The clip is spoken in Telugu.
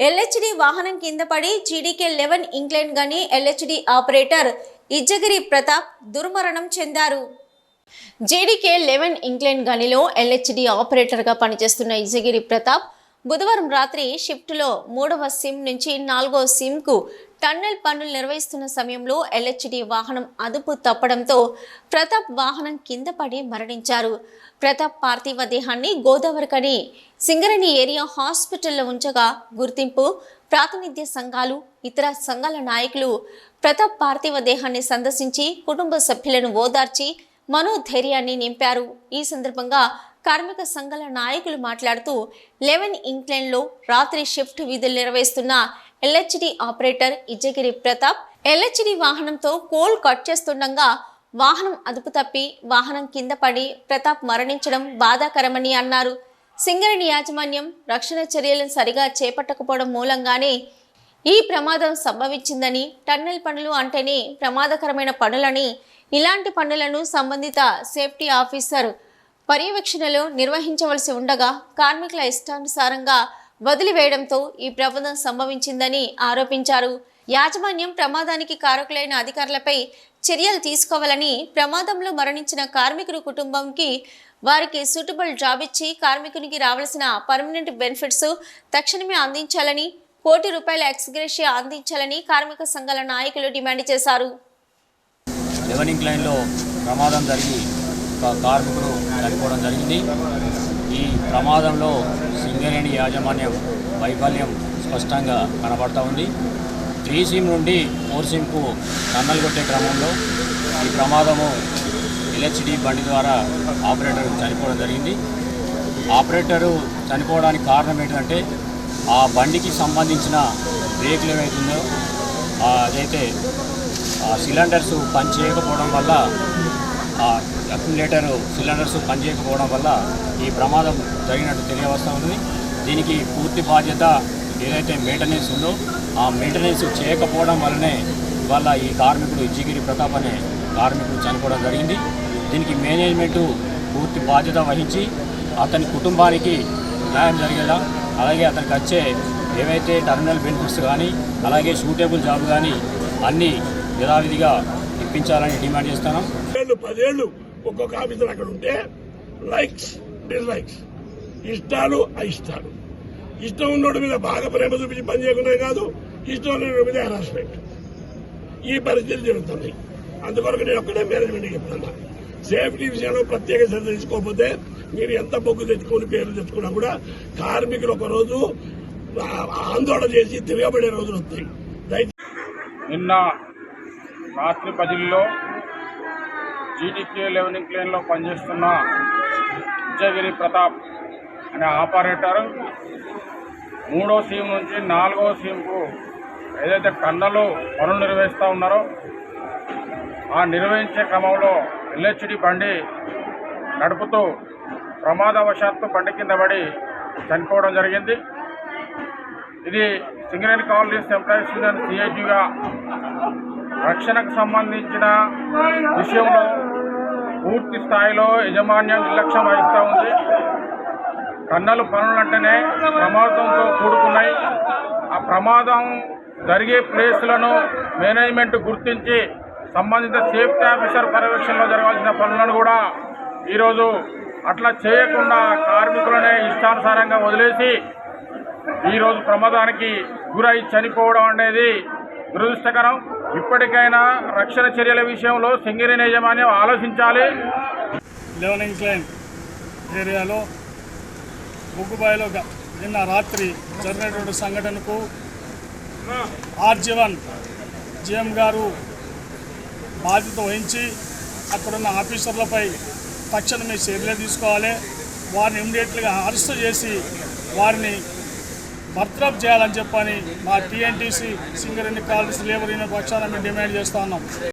ఎల్హెచ్డి వాహనం కింద పడి జీడీకే 11 ఇంగ్లాండ్ గని ఎల్హెచ్డి ఆపరేటర్ ఇజ్జగిరి ప్రతాప్ దుర్మరణం చెందారు. జీడీకే 11 ఇంగ్లాండ్ గనిలో ఎల్హెచ్డి ఆపరేటర్గా పనిచేస్తున్న ఇజ్జగిరి ప్రతాప్ బుధవారం రాత్రి షిఫ్ట్లో 3వ సిమ్ నుంచి 4వ సిమ్కు టన్నెల్ పనులు నిర్వహిస్తున్న సమయంలో ఎల్హెచ్డి వాహనం అదుపు తప్పడంతో ప్రతాప్ వాహనం కింద పడి మరణించారు. ప్రతాప్ పార్థివ దేహాన్ని గోదావరికని సింగరేణి ఏరియా హాస్పిటల్లో ఉంచగా గుర్తింపు ప్రాతినిధ్య సంఘాలు ఇతర సంఘాల నాయకులు ప్రతాప్ పార్థివ దేహాన్ని సందర్శించి కుటుంబ సభ్యులను ఓదార్చి మనోధైర్యాన్ని నింపారు. ఈ సందర్భంగా కార్మిక సంఘాల నాయకులు మాట్లాడుతూ 11 ఇంగ్లాండ్లో రాత్రి షిఫ్ట్ విధులు నిర్వహిస్తున్న LHD operator Ijjagiri Pratap LHD వాహనంతో కోల్ కట్ చేస్తుండగా వాహనం అదుపు తప్పి వాహనం కింద పడి ప్రతాప్ మరణించడం బాధాకరమని అన్నారు. సింగరేణి యాజమాన్యం రక్షణ చర్యలను సరిగా చేపట్టకపోవడం మూలంగానే ఈ ప్రమాదం సంభవించిందని, టన్నెల్ పనులు అంటేనే ప్రమాదకరమైన పనులని, ఇలాంటి పనులను సంబంధిత సేఫ్టీ ఆఫీసర్ పర్యవేక్షణలో నిర్వహించవలసి ఉండగా కార్మికుల ఇష్టానుసారంగా వదిలివేయడంతో ఈ ప్రమాదం సంభవించిందని ఆరోపించారు. యాజమాన్యం ప్రమాదానికి కారకులైన అధికారులపై చర్యలు తీసుకోవాలని, ప్రమాదంలో మరణించిన కార్మికుడి కుటుంబంకి వారికి సూటబుల్ జాబ్ ఇచ్చి కార్మికునికి రావాల్సిన పర్మనెంట్ బెనిఫిట్స్ తక్షణమే అందించాలని, ₹1,00,00,000 ఎక్స్గ్రేషియా అందించాలని కార్మిక సంఘాల నాయకులు డిమాండ్ చేశారు. 11 ఇంగ్లాండ్లో ప్రమాదం జరిగి ఒక కార్మికుడు చనిపోవడం జరిగింది. ఈ ప్రమాదంలో సింగరేణి యాజమాన్యం వైఫల్యం స్పష్టంగా కనబడతా ఉంది. 3 సిమ్ నుండి 4 సిమ్కు టన్నల్ కొట్టే క్రమంలో ఈ ప్రమాదము ఎల్హెచ్డి బండి ద్వారా ఆపరేటర్ చనిపోవడం జరిగింది. ఆపరేటరు చనిపోవడానికి కారణం ఏంటంటే ఆ బండికి సంబంధించిన బ్రేక్లు ఏమవుతుందో అదైతే సిలిండర్స్ పనిచేయకపోవడం వల్ల, అక్యుములేటర్ సిలిండర్స్ పనిచేయకపోవడం వల్ల ఈ ప్రమాదం జరిగినట్టు తెలియవస్తూ ఉంది. దీనికి పూర్తి బాధ్యత ఏదైతే మెయింటెనెన్స్ ఉందో ఆ మెయింటెనెన్స్ చేయకపోవడం వల్లనే ఇవాళ ఈ కార్మికుడు ఇజ్జగిరి ప్రతాప్ అనే కార్మికుడు చనిపోవడం జరిగింది. దీనికి మేనేజ్మెంటు పూర్తి బాధ్యత వహించి అతని కుటుంబానికి న్యాయం జరిగేలా, అలాగే అతనికి వచ్చే ఏవైతే టర్మినల్ బెనిఫిట్స్ కానీ అలాగే సూటబుల్ జాబ్ కానీ అన్నీ యథావిధిగా ఇప్పించాలని డిమాండ్ చేస్తున్నాం. 10 ఏళ్ళు ఒక్కొక్క ఆఫీసర్ అక్కడ ఉంటే లైక్స్ డిస్లైక్స్, ఇష్టాలు అయిష్టాలు, ఇష్టం ఉన్నోడి మీద బాగా ప్రేమ చూపించి పని చేయకుండా కాదు, ఇష్టం ఉన్న మీద హెరాస్మెంట్, ఈ పరిస్థితి జరుగుతుంది. అందుకొరకు నేను ఒక్కడే మేనేజ్మెంట్కి చెప్తున్నా, సేఫ్టీ విషయంలో ప్రత్యేక శ్రద్ధ తీసుకోకపోతే మీరు ఎంత బొగ్గు తెచ్చుకొని పేర్లు తెచ్చుకున్నా కూడా కార్మికులు ఒకరోజు ఆందోళన చేసి తిరగబడే రోజులు వస్తాయి. నిన్న రాత్రి 10లో జీడీకే 11 ఇంగ్లాండ్లో పనిచేస్తున్న ఇజ్జగిరి ప్రతాప్ అనే ఆపరేటర్ 3వ సిమ్ నుంచి 4వ సిమ్కు ఏదైతే టన్నెల్ పనులు నిర్వహిస్తూ ఉన్నారో ఆ నిర్వహించే క్రమంలో ఎల్హెచ్డి బండి నడుపుతూ ప్రమాదవశాత్తు బండి కింద పడి చనిపోవడం జరిగింది. ఇది సింగరేణి కాలనీస్ ఎంప్లాయీస్ యూనియన్ సిఐటిగా రక్షణకు సంబంధించిన విషయంలో పూర్తి స్థాయిలో యాజమాన్యం నిర్లక్ష్యం వహిస్తూ ఉంది. టన్నెల్ పనులంటేనే ప్రమాదంతో కూడుకున్నాయి. ఆ ప్రమాదం జరిగే ప్లేస్లను మేనేజ్మెంట్ గుర్తించి సంబంధిత సేఫ్టీ ఆఫీసర్ పర్యవేక్షణలో జరగాల్సిన పనులను కూడా ఈరోజు అట్లా చేయకుండా కార్మికులనే ఇష్టానుసారంగా వదిలేసి ఈరోజు ప్రమాదానికి గురై చనిపోవడం అనేది దురదృష్టకరం. ఇప్పటికైనా రక్షణ చర్యల విషయంలో సింగరేణి యాజమాన్యం ఆలోచించాలి. 11 ఇంగ్లాండ్ ఏరియాలో బొగ్గుబాయిలో నిన్న రాత్రి జరిగినటువంటి సంఘటనకు RG1 GM గారు బాధ్యత వహించి అక్కడున్న ఆఫీసర్లపై తక్షణమే చర్యలు తీసుకోవాలి. వారిని ఇమ్మీడియట్గా అరెస్ట్ చేసి వారిని బర్తరఫ్ చేయాలని చెప్పని మా TNTC Singareni colonies labour union పక్షాన మేము డిమాండ్ చేస్తూ ఉన్నాం.